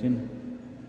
3